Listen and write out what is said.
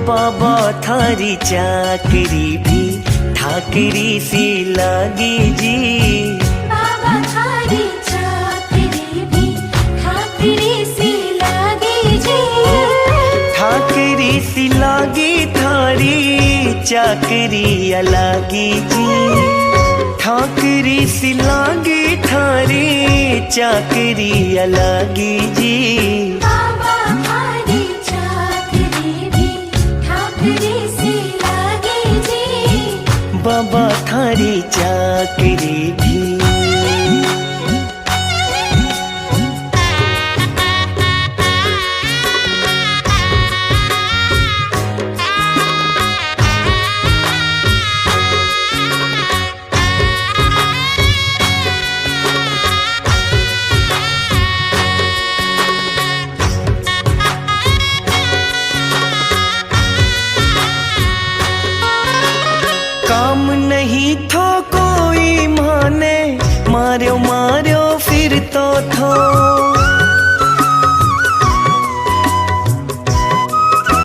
बाबा थारी चाकरी भी ठाकरी सी लागी जी। बाबा थारी चाकरी भी ठाकरी सी लागी जी। ठाकरी सी लागी थारी चाकरी लागी जी। ठाकरी सी लागी थारी चाकरी लागी जी। बाबा थारी चाकरी भी ठाकरी सी लागी जी। बाबा थारी चाकरी भी। काम नहीं थो कोई माने, मार्यो मार्यो फिर तो थो।